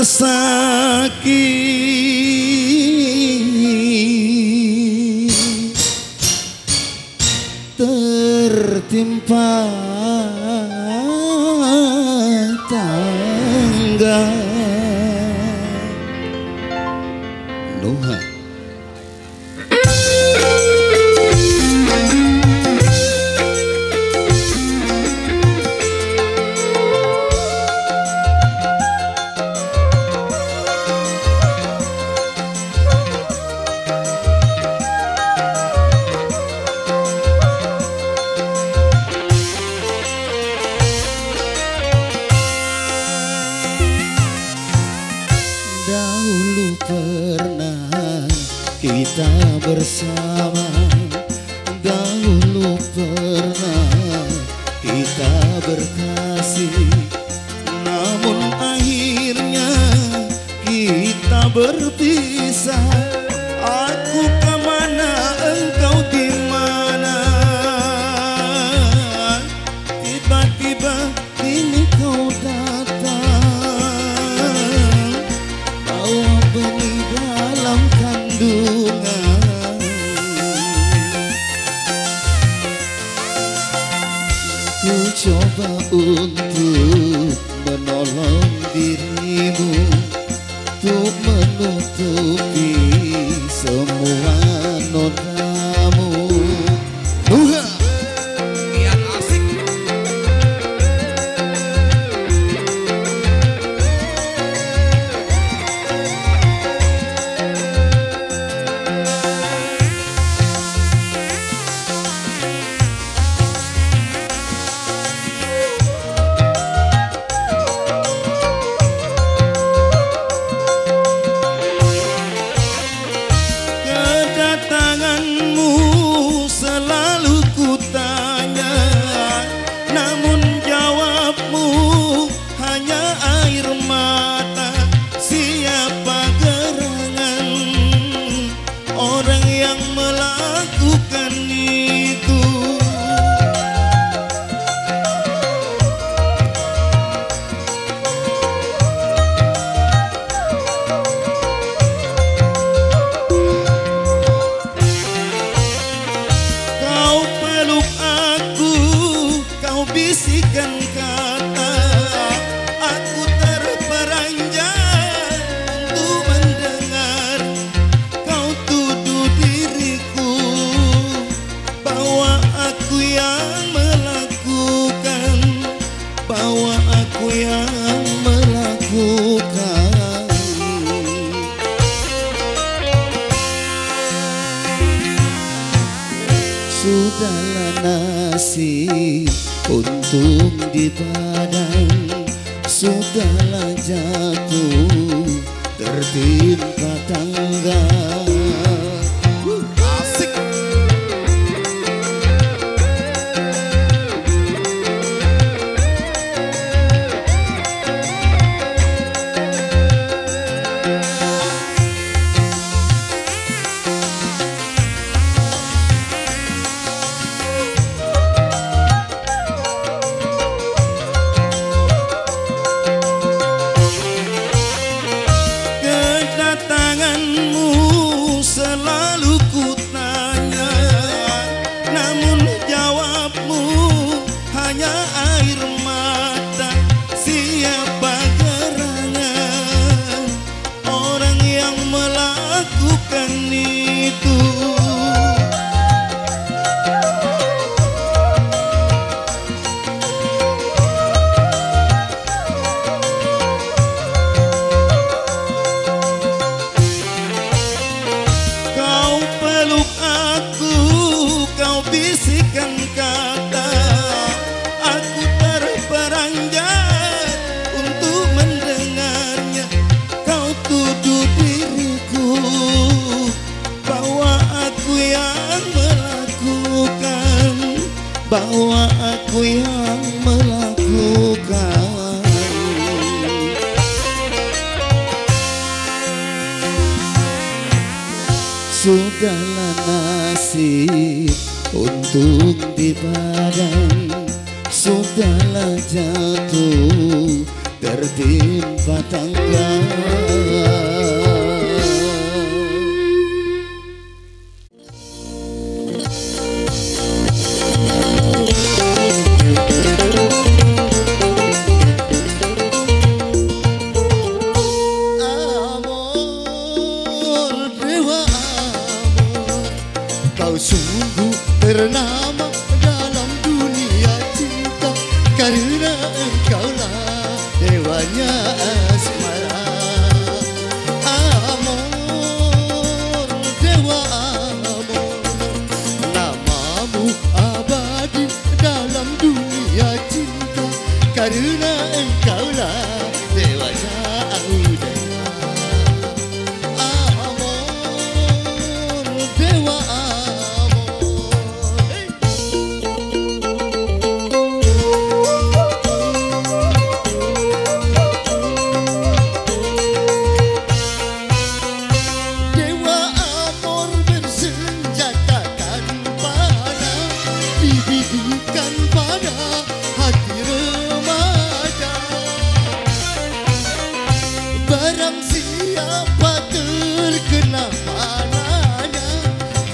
sakit tertimpa tangga. Nuha dahulu pernah kita bersama, dahulu pernah kita berkasih, namun akhirnya kita berpisah. Aku kemana, engkau di mana? Tiba-tiba kini kau datang, bawa benih dalam kandungan. Ku coba untuk menolong dirimu, untuk menutupi semua nodamu. Nuha Biar asik. Kedatanganmu selalu kutanya, namun jawabmu hanya air mata. Siapa gerangan orang yang melakukan itu? Kau peluk aku, kau bisikan kata, aku terperanjat untuk mendengar. Kau tuduh diriku bahwa aku yang melakukan, bahwa aku yang melakukan. Sudahlah nasib untung di badan, sudahlah jatuh tertimpa tangga. Asik. Kedatanganmu selalu kutanya, namun jawabmu hanya air mata. Siapa gerangan orang yang melakukan itu? Kau peluk aku, kau bisikan kata, aku terperanjat untuk mendengarnya. Kau tuduh diriku bahwa aku yang melakukan, bahwa aku yang melakukan. Sudahlah nasib untung di badan, sudahlah jatuh tertimpa tangga. Kau sungguh ternama dalam dunia cinta, karena engkaulah dewanya asmara. Amor, dewa amor, namamu abadi dalam dunia cinta, karena engkaulah dewanya audaya. Amor, dewa didikan pada hati remaja. Barang siapa terkena panahnya,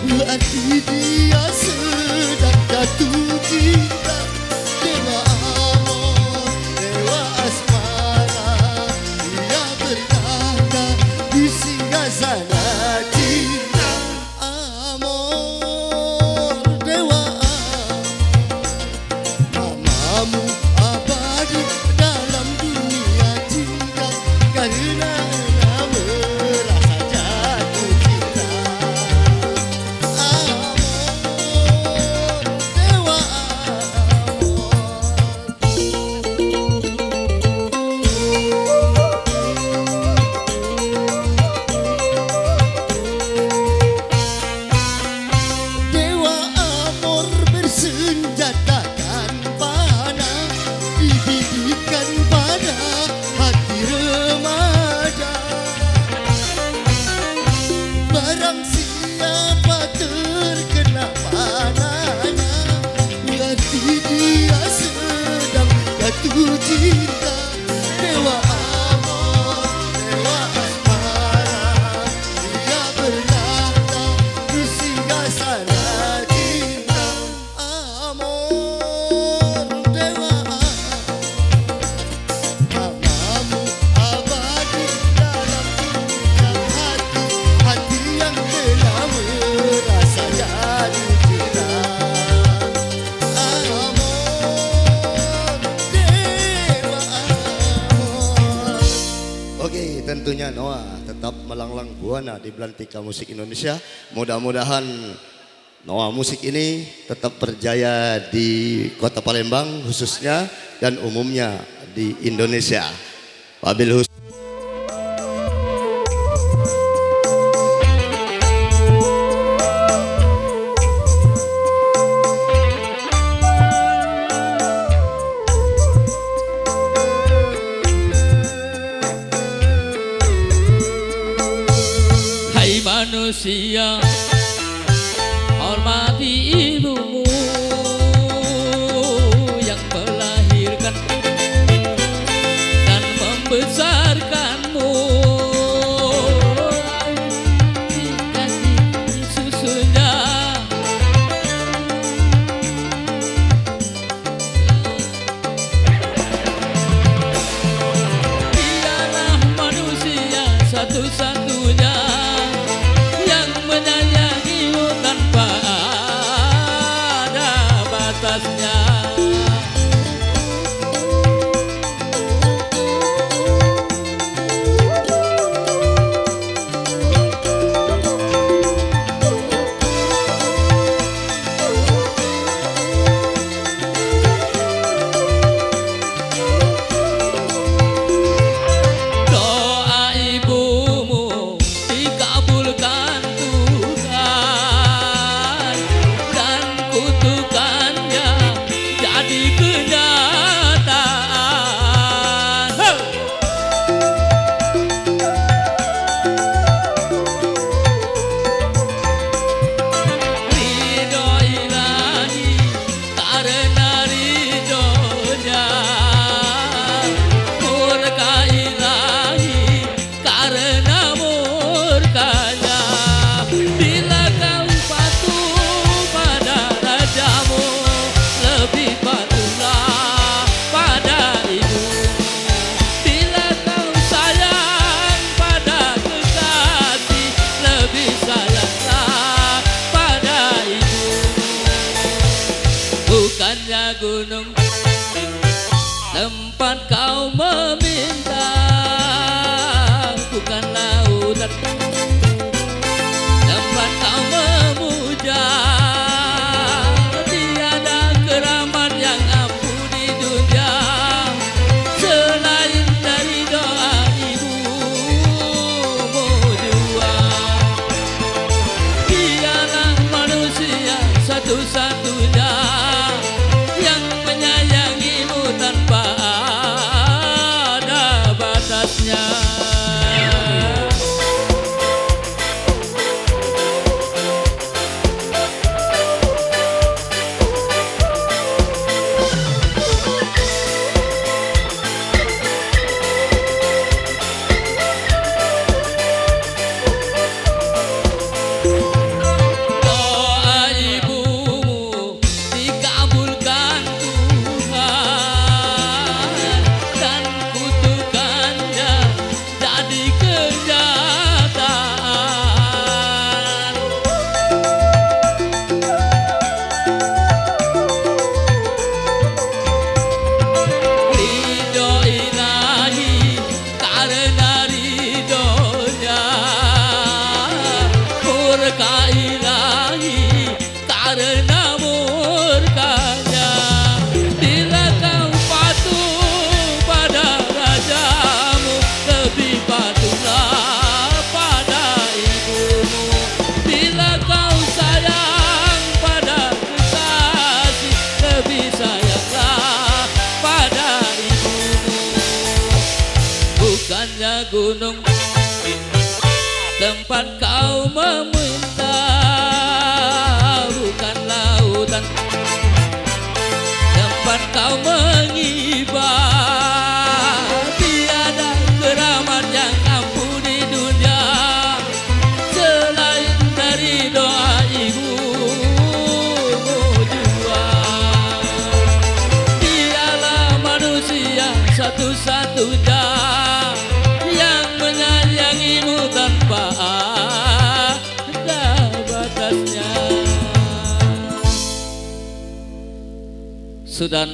berarti dia sedang jatuh cinta. Dewa amor, dewa asmara, dia bertanda di singgasana cinta. Amor, dewa namamu abadi dalam dunia cinta, karena merasa jatuh cinta. Amor, dewa Dewa amor bersenjatakan panah, didikan pada hati remaja. Barang siapa terkena panahnya, berarti dia sedang jatuh cinta. Dewa amor, dewa asmara, dia bertanda di singgasana cinta. Amor, dewa namamu abadi dalam dunia hati, hati yang telah merasa jatuh cinta. Amor, dewa amor. Oke, tentunya Noah tetap melanglang buana di belantika musik Indonesia. Mudah-mudahan Noah musik ini tetap berjaya di Kota Palembang khususnya dan umumnya di Indonesia. Wabil husna. Hai manusia, hormati ibumu yang melahirkan dan membesarkanmu. Dikasih susunya dialah manusia satu-satunya yang menyayangimu tanpa ada batasnya. Doa ibumu dikabulkan Tuhan dan kutukannya bukannya gunung tempat kau meminta, bukan lautan tempat kau memuja. Tiada keramat yang ampuh di dunia selain dari doa ibumu jua. Dialah manusia satu-satunya yang menyayangimu tanpa ada batasnya. Gunung tempat kau meminta, bukan lautan tempat kau mengibah. Tiada keramat yang ampuh di dunia selain dari doa ibumu jua. Dialah manusia satu-satunya tanpa ada batasnya. Sudah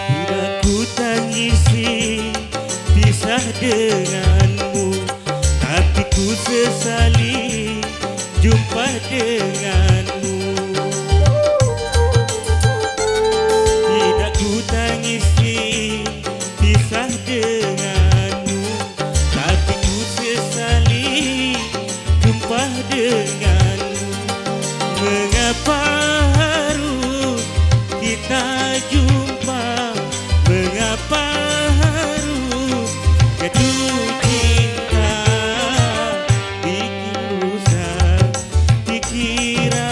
tidak ku tangisi pisah denganmu, tapi ku sesali jumpa denganmu. Tidak ku tangisi pisah denganmu, tapi ku sesali jumpa denganmu. Mengapa harus kita jumpa? Mengapa harus jatuh cinta? Bikin rusak pikiran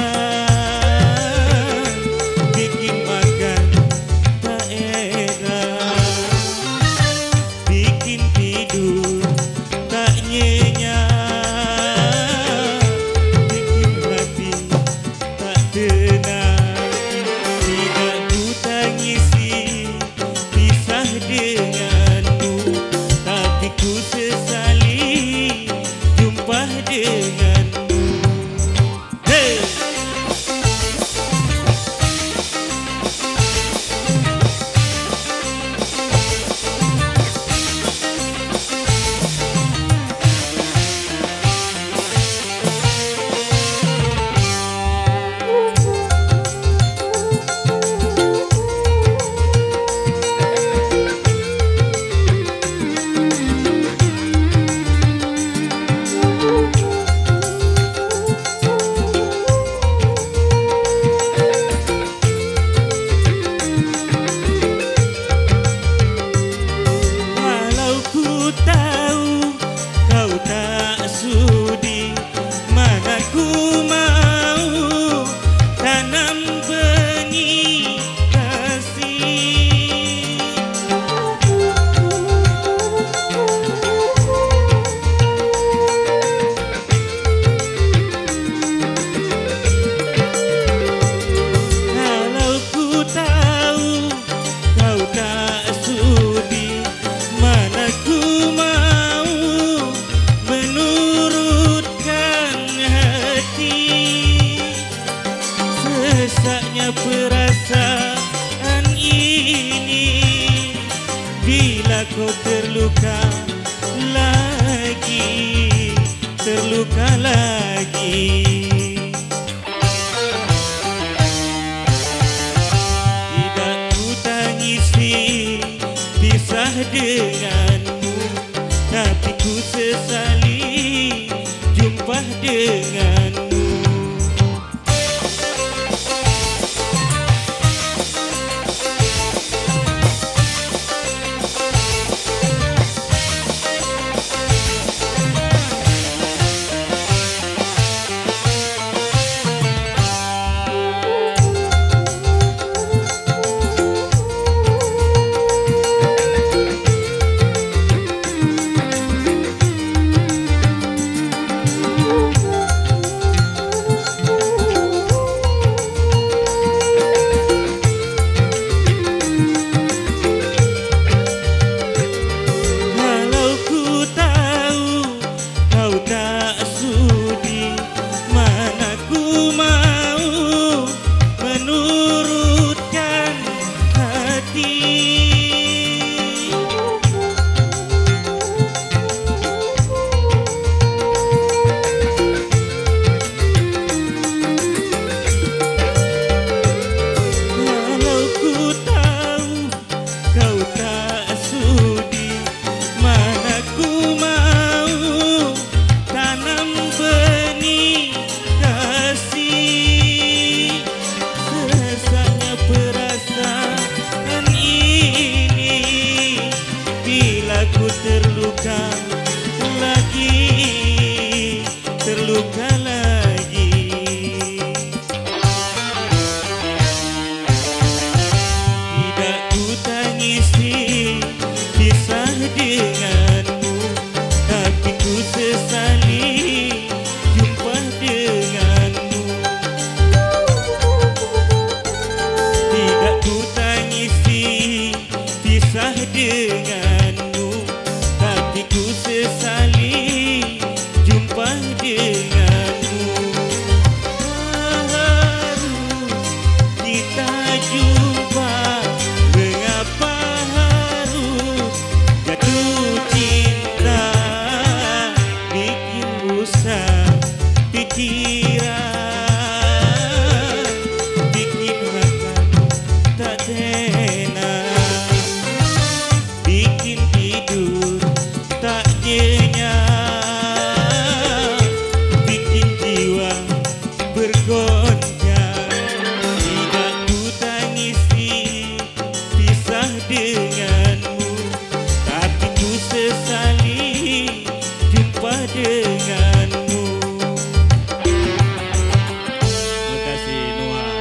kau terluka lagi, terluka lagi. Tidak ku tangisi pisah denganmu, tapi ku sesali jumpa denganmu. Aku terluka lagi, terluka lagi. Tidak ku tangisi pisah denganmu, tapi ku sesali jumpa denganmu. Tidak ku tangisi pisah denganmu, ku sesali jumpa denganmu. Harus kita jumpa, mengapa harus jatuh cinta, bikin rusak pikiran, bikin hati tak tenang, bikin tidur tak nyenyak, bikin jiwa bergoncang. Tidak ku tangisi pisah denganmu, tapi ku sesali jumpa denganmu. Terima kasih Noah.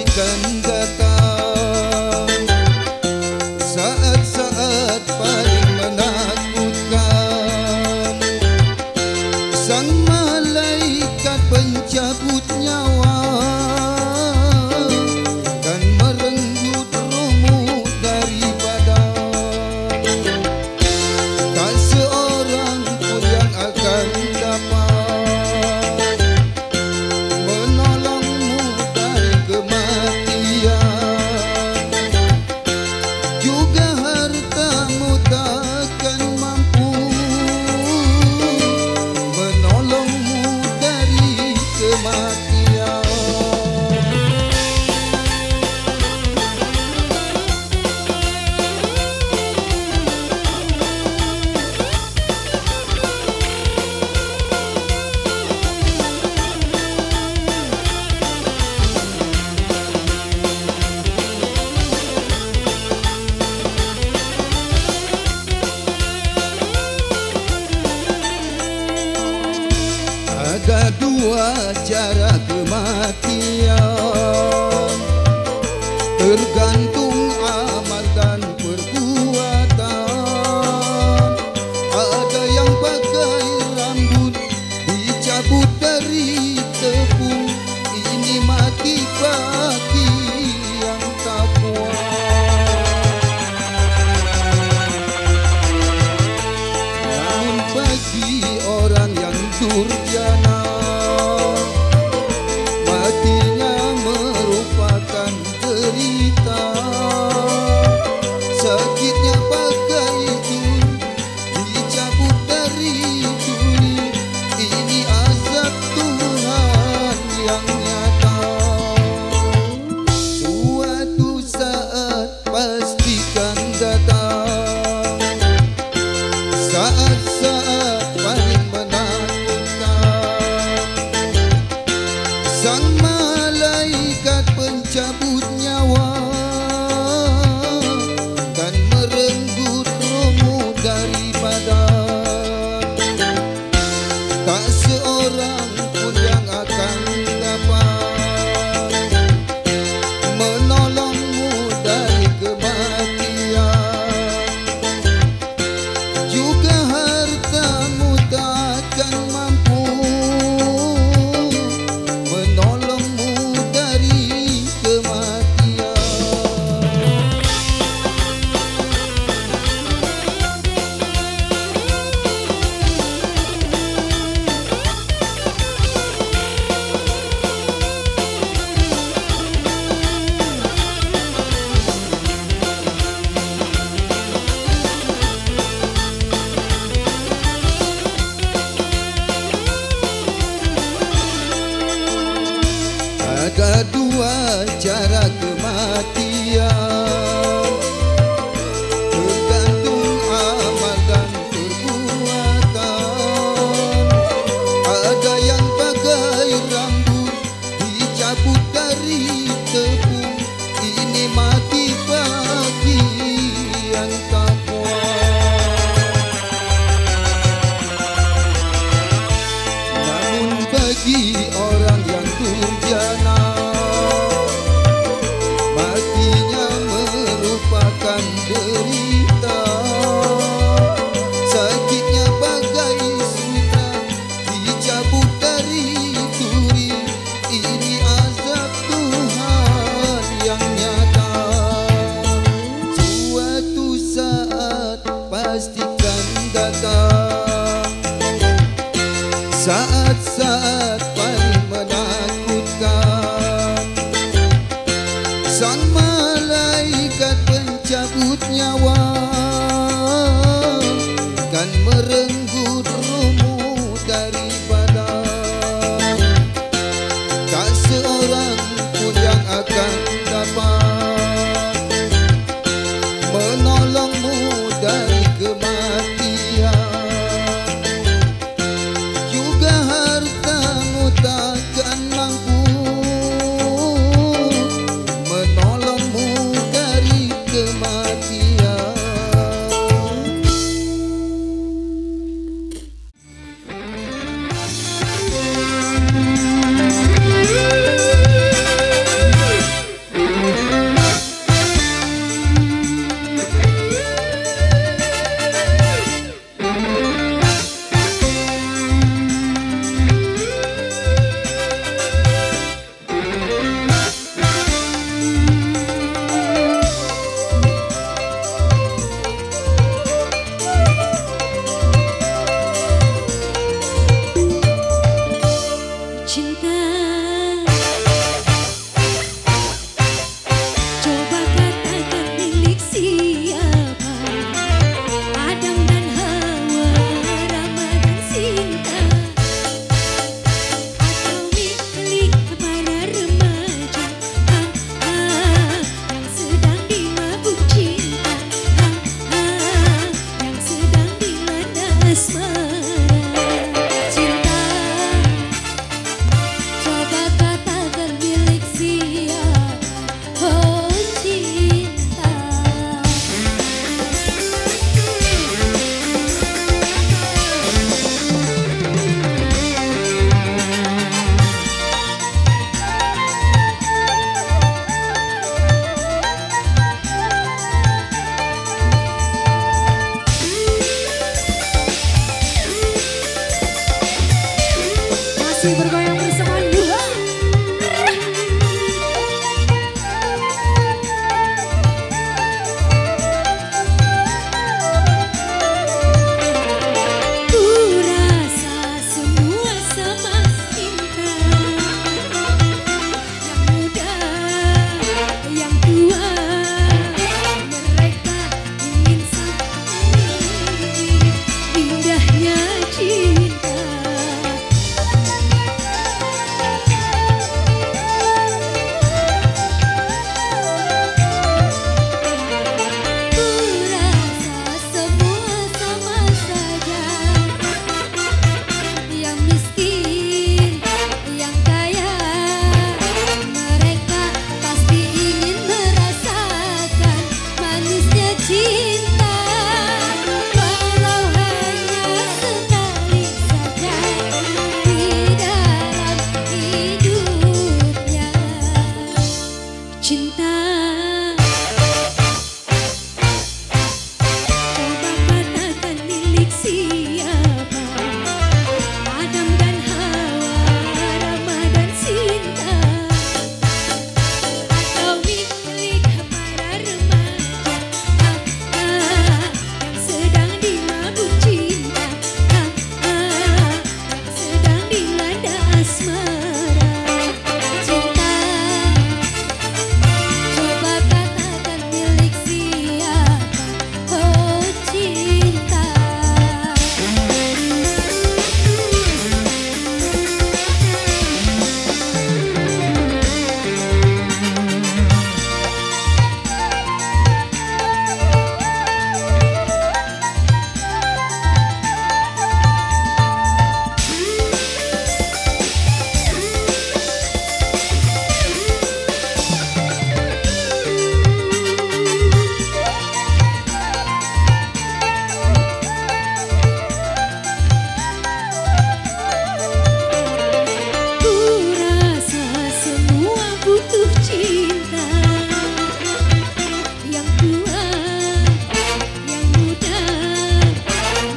akan datang saat-saat paling menakutkan. Sang malaikat pencabut nyawa dan merenggut rohmu dari badan. Tak seorang pun yang akan dapat menolongmu dari kematian. Juga hartamu takkan mampu menolongmu dari kematian. Ada dua cara kematian, tergantung amal dan perbuatan. Ada yang pakai rambut dicabut dari tepung, ini mati bagi yang takwa. Namun bagi orang yang durjana, matinya merupakan derita. Sakitnya bagai duri dicabut dari duri, ini azab Tuhan yang nyata. Suatu saat pastikan datang, saat-saat paling menakutkan. Sang malaikat pencabut nyawa dan merenggut rohmu dari badan. Tak seorang pun yang akan dapat menolongmu dari kematian. Juga hartamu takkan mampu menolongmu dari kematian. Ada dua cara kematian, tergantung amal dan perbuatan. Ada yang pakai rambut dicabut dari tepung, ini mati bagi yang takwa. Namun bagi orang yang durjana, matinya merupakan derita. Sakitnya bagai sutra dicabut dari duri, ini azab Tuhan yang nyata. Suatu saat pastikan datang, saat-saat paling menakutkan. Sang malaikat pencabut nyawa kan merenggut rohmu dari badan. Tak seorang pun yang akan dapat menolongmu dari kematian. Juga hartamu takkan mampu menolong cinta. Coba katakan milik siapa? Adam dan Hawa, Rama dan Sinta, atau milik para remaja yang sedang dimabuk cinta, yang sedang dilanda asmara. Cinta, coba katakan milik siapa? Oh cinta. Ku rasa semua butuh cinta, yang tua, yang muda,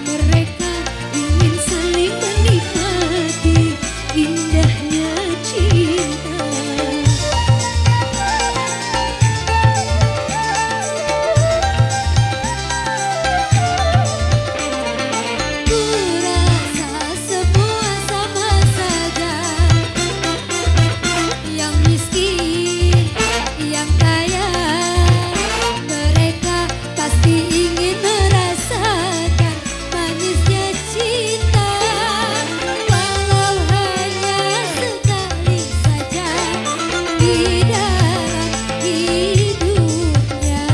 mereka ingin saling menikmati indahnya cinta. Ku rasa semua sama saja, yang miskin, yang kaya, mereka pasti ingin merasakan manisnya cinta, walau hanya sekali saja di dalam hidupnya.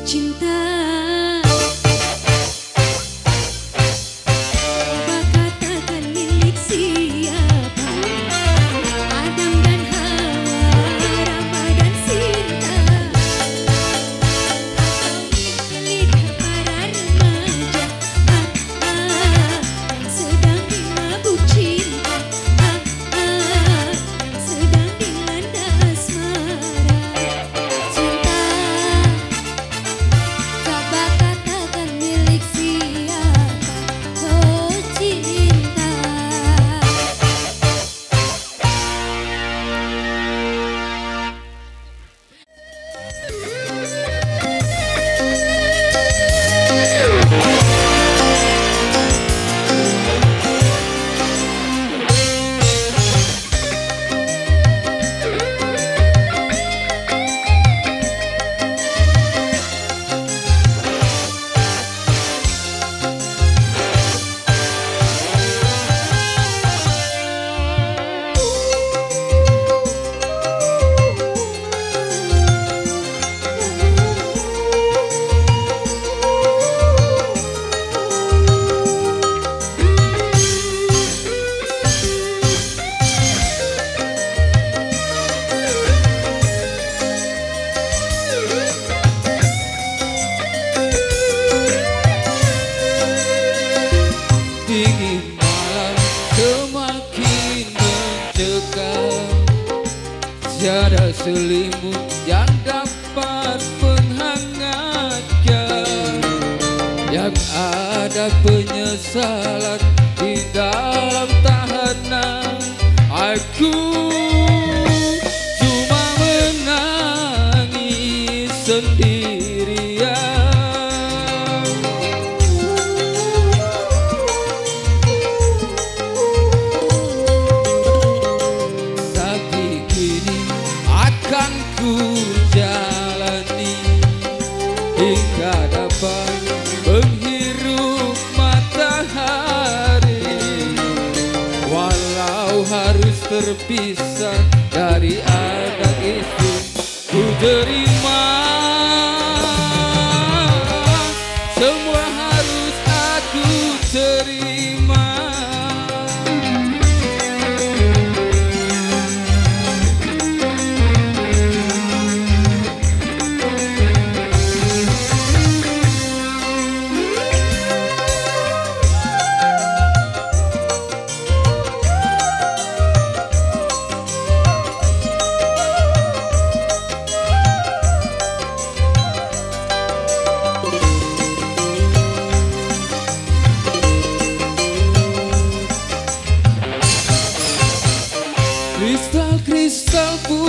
Cinta, coba katakan milik siapa? Adam dan Hawa, Rama dan Sinta, atau milik para remaja yang sedang dimabuk cinta, yang sedang dilanda asmara. Cinta, coba katakan milik siapa? Oh cinta. Dingin malam semakin mencekam, tiada selimut yang dapat menghangatkan. Yang ada penyesalan di dalam tahanan. Aku cuma menangis sendirian. Tapi kini akan ku jalani hingga dapat menghirup matahari, walau harus terpisah dari anak itu. Ku terima, semua harus aku terima.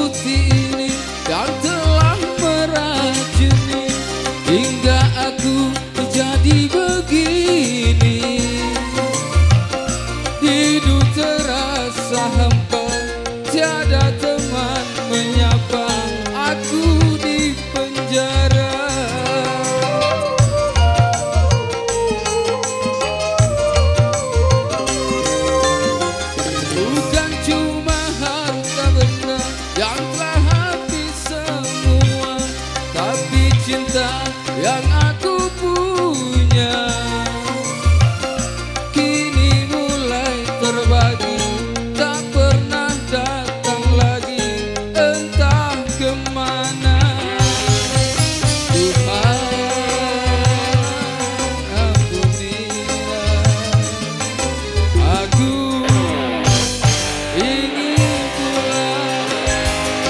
putih ini yang telah meracuni hingga aku menjadi begini. Hidup terasa hampa, tiada teman menyapa, aku di penjara. Bukan cuma harta benda yang telah habis semua, tapi cinta yang aku punya kini mulai terbagi, tak pernah datang lagi, entah kemana. Tuhan ampunilah, aku ingin pulang.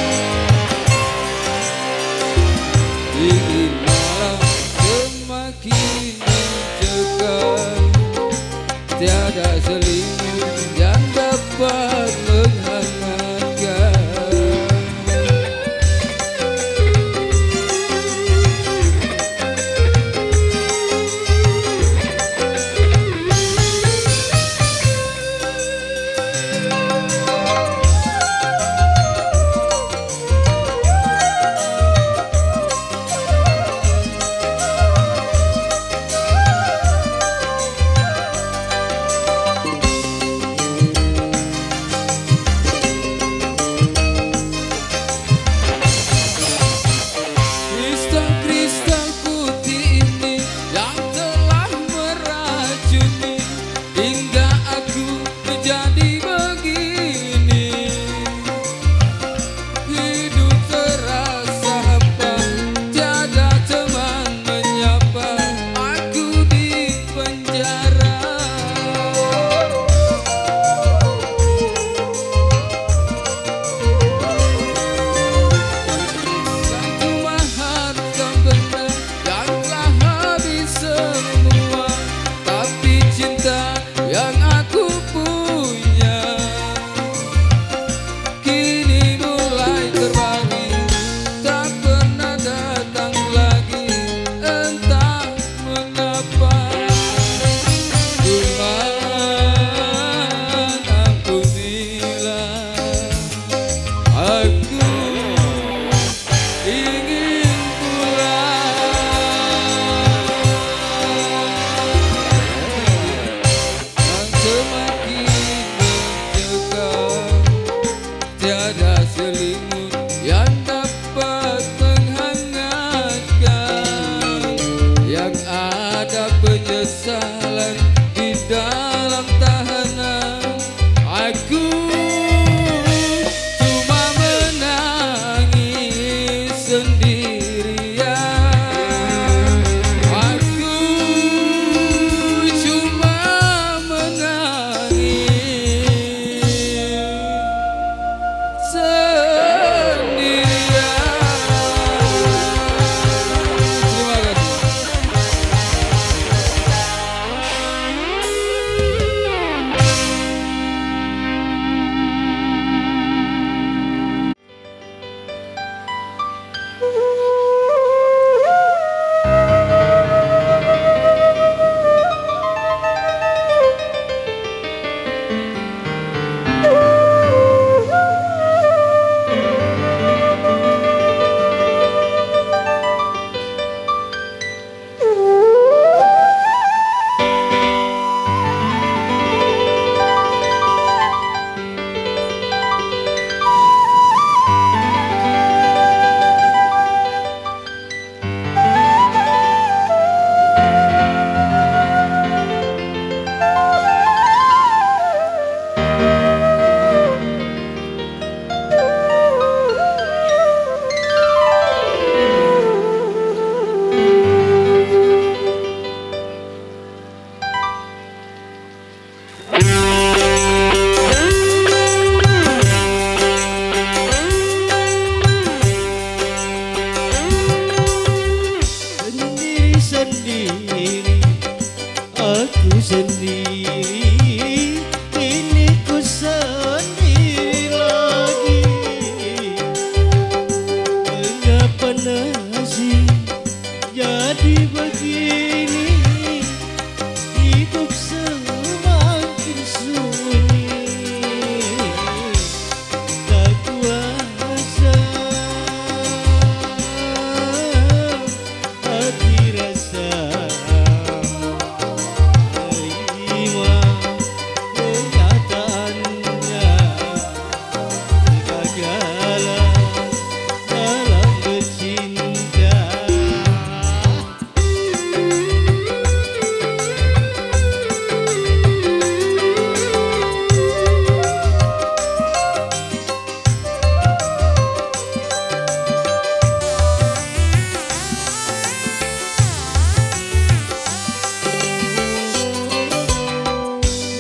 nasib jadi begini, hidup semakin sunyi, tak kuasa hati rasa terima kenyataannya, kegagalan dalam bercinta.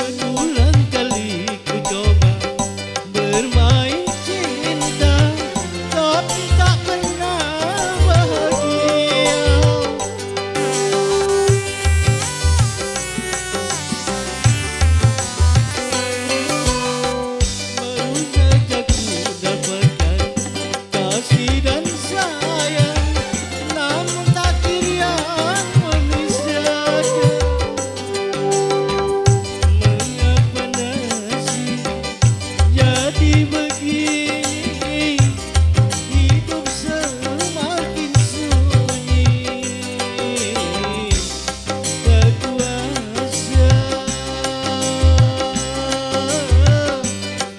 Berulang kali ku coba bermain cinta, tapi tak pernah bahagia. Baru saja ku dapatkan kasih dan sayang, namun takdir yang memisahkan. Mengapa nasib jadi begini, hidup semakin sunyi, tak kuasa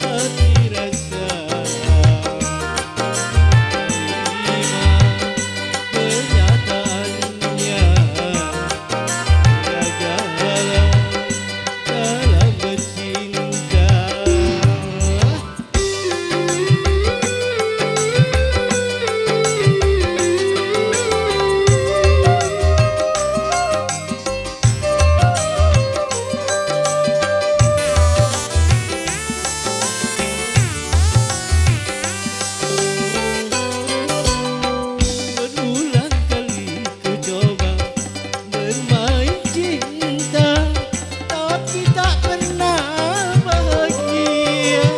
hati rasa terima kenyataannya, kegagalan dalam bercinta. Berulang kali ku coba bermain cinta, tapi tak pernah bahagia.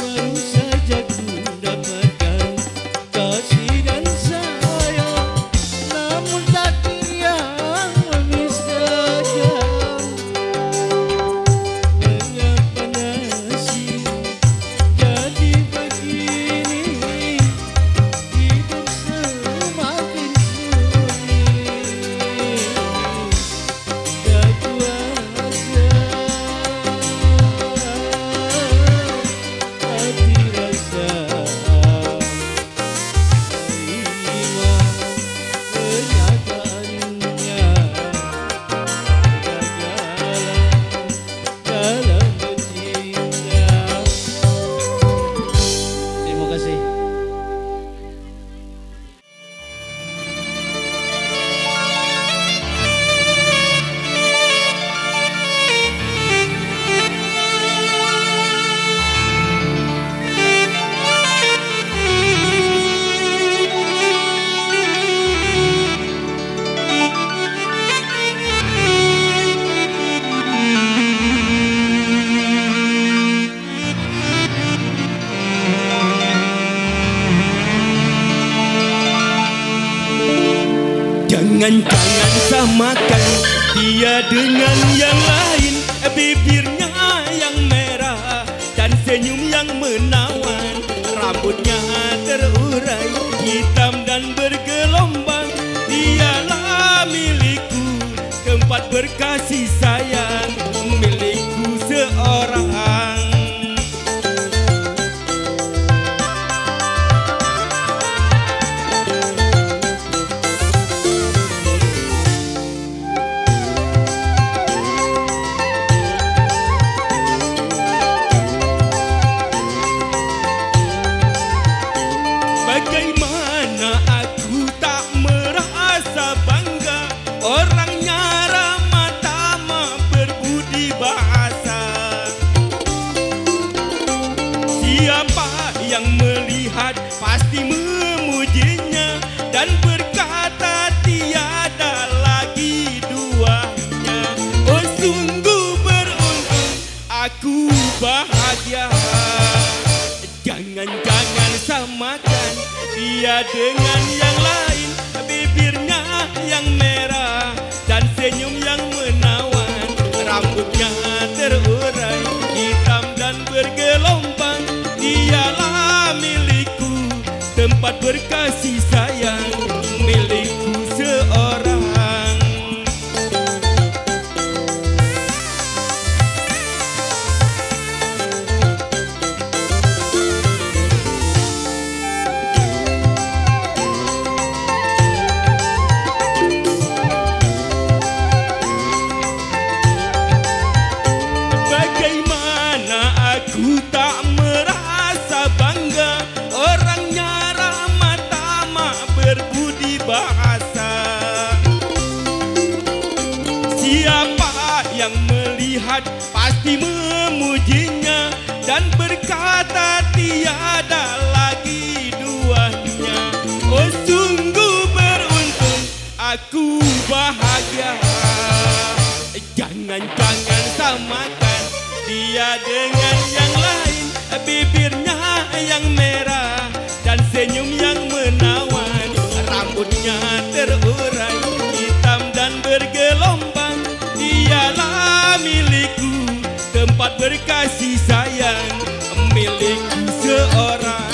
Baru saja ku dapatkan kasih dan sayang, namun takdir yang memisahkan. Mengapa nasib jadi begini, hidup semakin sunyi, tak kuasa hati rasa terima kenyataannya, kegagalan dalam bercinta. Terima kasih. Jangan samakan dia dengan yang lain, bibirnya yang merah dan senyum yang menawan, rambutnya terurai hitam dan bergelombang. Dialah milikku, tempat berkasih sayang, milikku seorang. Bagaimana aku tak merasa bangga, orangnya ramah tamah aku bahagia. Jangan-jangan samakan dia dengan yang lain. Bibirnya yang merah dan senyum yang menawan. Rambutnya terurai hitam dan bergelombang. Dialah milikku, tempat berkasih sayang, milikku seorang. Aku tak merasa bangga, orangnya ramah tamak berbudi bahasa. Siapa yang melihat pasti memujinya dan berkata tiada lagi duanya. Oh sungguh beruntung, aku bahagia. Jangan-jangan samakan dia dengan yang lain. Bibirnya yang merah dan senyum yang menawan. Rambutnya terurai hitam dan bergelombang. Dialah milikku, tempat berkasih sayang, milikku seorang.